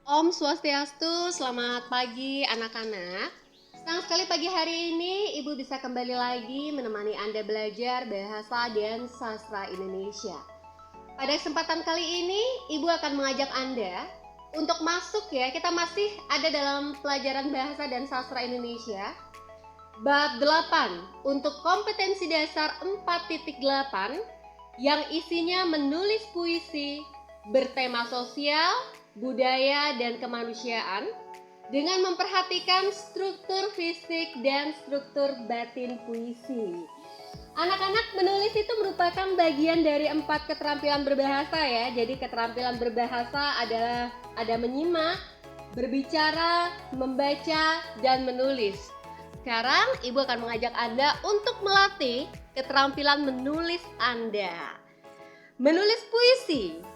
Om Swastiastu, selamat pagi anak-anak. Senang sekali pagi hari ini Ibu bisa kembali lagi menemani Anda belajar bahasa dan sastra Indonesia. Pada kesempatan kali ini Ibu akan mengajak Anda untuk masuk ya, kita masih ada dalam pelajaran bahasa dan sastra Indonesia. Bab 8 untuk kompetensi dasar 4.8 yang isinya menulis puisi bertema sosial, budaya, dan kemanusiaan dengan memperhatikan struktur fisik dan struktur batin puisi. Anak-anak, menulis itu merupakan bagian dari 4 keterampilan berbahasa ya. Jadi keterampilan berbahasa adalah ada menyimak, berbicara, membaca, dan menulis. Sekarang Ibu akan mengajak Anda untuk melatih keterampilan menulis Anda. Menulis puisi.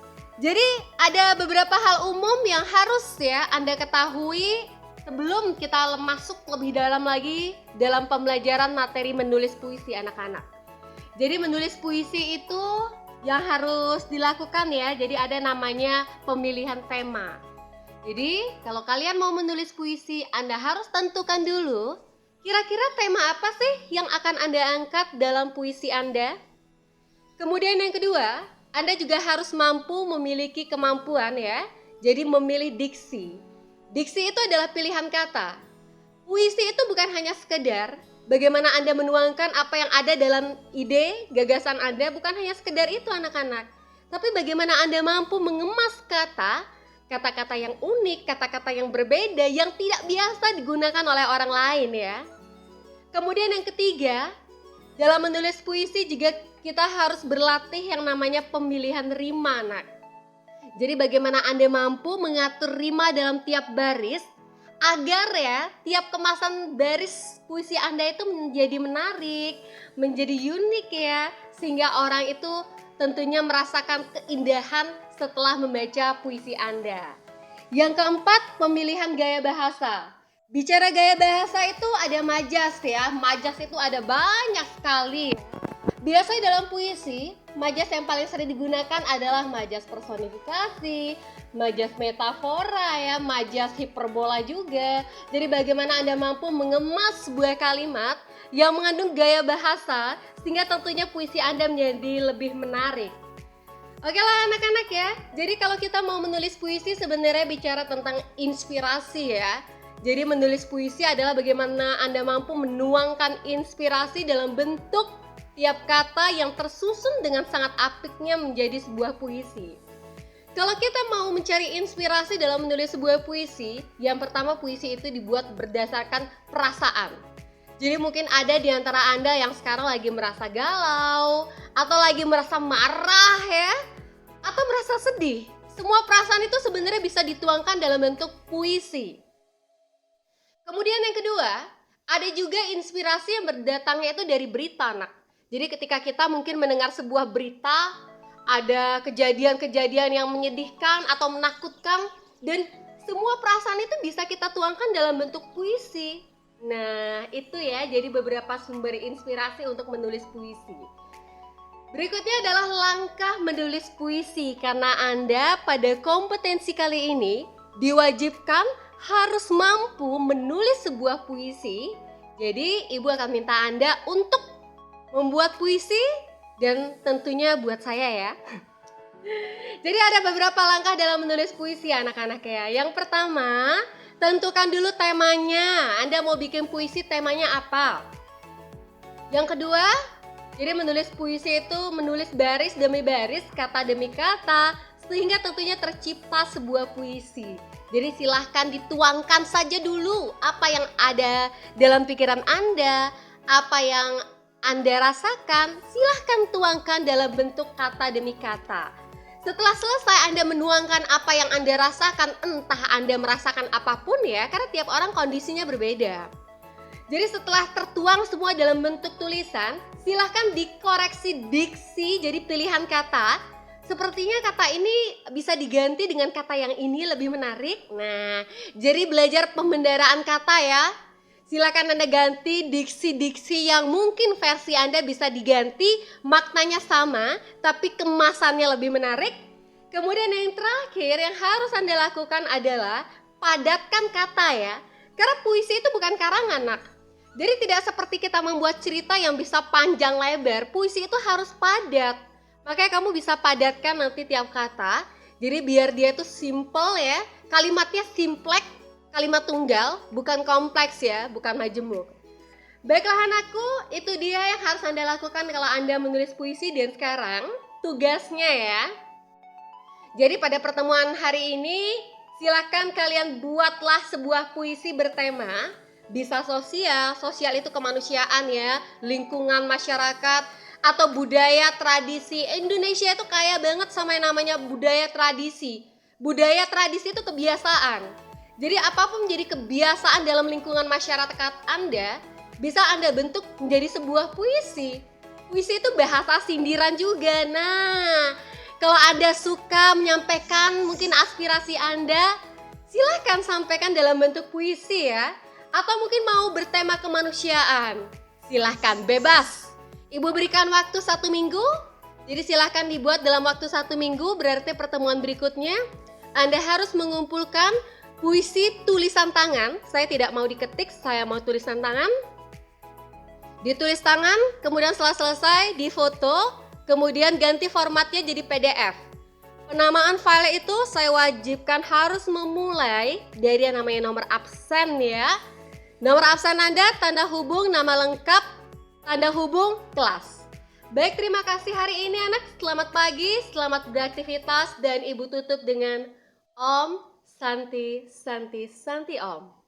Jadi ada beberapa hal umum yang harus ya Anda ketahui sebelum kita masuk lebih dalam lagi dalam pembelajaran materi menulis puisi anak-anak. Jadi menulis puisi itu yang harus dilakukan ya, jadi ada namanya pemilihan tema. Jadi kalau kalian mau menulis puisi, Anda harus tentukan dulu kira-kira tema apa sih yang akan Anda angkat dalam puisi Anda. Kemudian yang kedua, Anda juga harus mampu memiliki kemampuan ya, jadi memilih diksi. Diksi itu adalah pilihan kata. Puisi itu bukan hanya sekedar bagaimana Anda menuangkan apa yang ada dalam ide, gagasan Anda, bukan hanya sekedar itu anak-anak. Tapi bagaimana Anda mampu mengemas kata-kata yang unik, kata-kata yang berbeda, yang tidak biasa digunakan oleh orang lain ya. Kemudian yang ketiga, dalam menulis puisi juga kita harus berlatih yang namanya pemilihan rima, anak. Jadi bagaimana Anda mampu mengatur rima dalam tiap baris agar ya tiap kemasan baris puisi Anda itu menjadi menarik, menjadi unik ya, sehingga orang itu tentunya merasakan keindahan setelah membaca puisi Anda. Yang keempat, pemilihan gaya bahasa. Bicara gaya bahasa itu ada majas ya, majas itu ada banyak sekali. Biasanya dalam puisi, majas yang paling sering digunakan adalah majas personifikasi, majas metafora ya, majas hiperbola juga. Jadi bagaimana Anda mampu mengemas sebuah kalimat yang mengandung gaya bahasa sehingga tentunya puisi Anda menjadi lebih menarik. Oke lah anak-anak ya, jadi kalau kita mau menulis puisi sebenarnya bicara tentang inspirasi ya. Jadi menulis puisi adalah bagaimana Anda mampu menuangkan inspirasi dalam bentuk tiap kata yang tersusun dengan sangat apiknya menjadi sebuah puisi. Kalau kita mau mencari inspirasi dalam menulis sebuah puisi, yang pertama puisi itu dibuat berdasarkan perasaan. Jadi mungkin ada di antara Anda yang sekarang lagi merasa galau, atau lagi merasa marah ya, atau merasa sedih. Semua perasaan itu sebenarnya bisa dituangkan dalam bentuk puisi. Kemudian yang kedua, ada juga inspirasi yang berdatangnya itu dari berita, anak. Jadi ketika kita mungkin mendengar sebuah berita, ada kejadian-kejadian yang menyedihkan atau menakutkan, dan semua perasaan itu bisa kita tuangkan dalam bentuk puisi. Nah, itu ya, jadi beberapa sumber inspirasi untuk menulis puisi. Berikutnya adalah langkah menulis puisi, karena Anda pada kompetensi kali ini diwajibkan harus mampu menulis sebuah puisi. Jadi Ibu akan minta Anda untuk membuat puisi dan tentunya buat saya ya. Jadi ada beberapa langkah dalam menulis puisi anak-anak ya. Yang pertama, tentukan dulu temanya. Anda mau bikin puisi temanya apa? Yang kedua, jadi menulis puisi itu menulis baris demi baris, kata demi kata, sehingga tentunya tercipta sebuah puisi. Jadi silahkan dituangkan saja dulu apa yang ada dalam pikiran Anda, apa yang Anda rasakan, silahkan tuangkan dalam bentuk kata demi kata. Setelah selesai Anda menuangkan apa yang Anda rasakan, entah Anda merasakan apapun ya, karena tiap orang kondisinya berbeda. Jadi setelah tertuang semua dalam bentuk tulisan, silahkan dikoreksi diksi, jadi pilihan kata. Sepertinya kata ini bisa diganti dengan kata yang ini lebih menarik. Nah, jadi belajar pembendaraan kata ya. Silakan Anda ganti diksi-diksi yang mungkin versi Anda bisa diganti, maknanya sama, tapi kemasannya lebih menarik. Kemudian yang terakhir yang harus Anda lakukan adalah padatkan kata ya. Karena puisi itu bukan karangan, Nak. Jadi tidak seperti kita membuat cerita yang bisa panjang lebar, puisi itu harus padat. Makanya kamu bisa padatkan nanti tiap kata. Jadi biar dia itu simple ya, kalimatnya simplek, kalimat tunggal, bukan kompleks ya, bukan majemuk. Baiklah anakku, itu dia yang harus Anda lakukan kalau Anda menulis puisi. Dan sekarang tugasnya ya. Jadi pada pertemuan hari ini, silakan kalian buatlah sebuah puisi bertema. Bisa sosial, sosial itu kemanusiaan ya, lingkungan masyarakat, atau budaya tradisi. Indonesia itu kaya banget sama yang namanya budaya tradisi. Budaya tradisi itu kebiasaan. Jadi apapun menjadi kebiasaan dalam lingkungan masyarakat Anda, bisa Anda bentuk menjadi sebuah puisi. Puisi itu bahasa sindiran juga. Nah, kalau Anda suka menyampaikan mungkin aspirasi Anda, silahkan sampaikan dalam bentuk puisi ya. Atau mungkin mau bertema kemanusiaan, silahkan, bebas. Ibu berikan waktu 1 minggu, jadi silahkan dibuat dalam waktu 1 minggu, berarti pertemuan berikutnya Anda harus mengumpulkan puisi tulisan tangan. Saya tidak mau diketik, saya mau tulisan tangan. Ditulis tangan, kemudian setelah selesai difoto, kemudian ganti formatnya jadi PDF. Penamaan file itu saya wajibkan harus memulai dari yang namanya nomor absen ya. Nomor absen Anda, tanda hubung, nama lengkap, tanda hubung, kelas. Baik, terima kasih hari ini anak. Selamat pagi, selamat beraktivitas, dan Ibu tutup dengan Om Santi Santi Santi Om.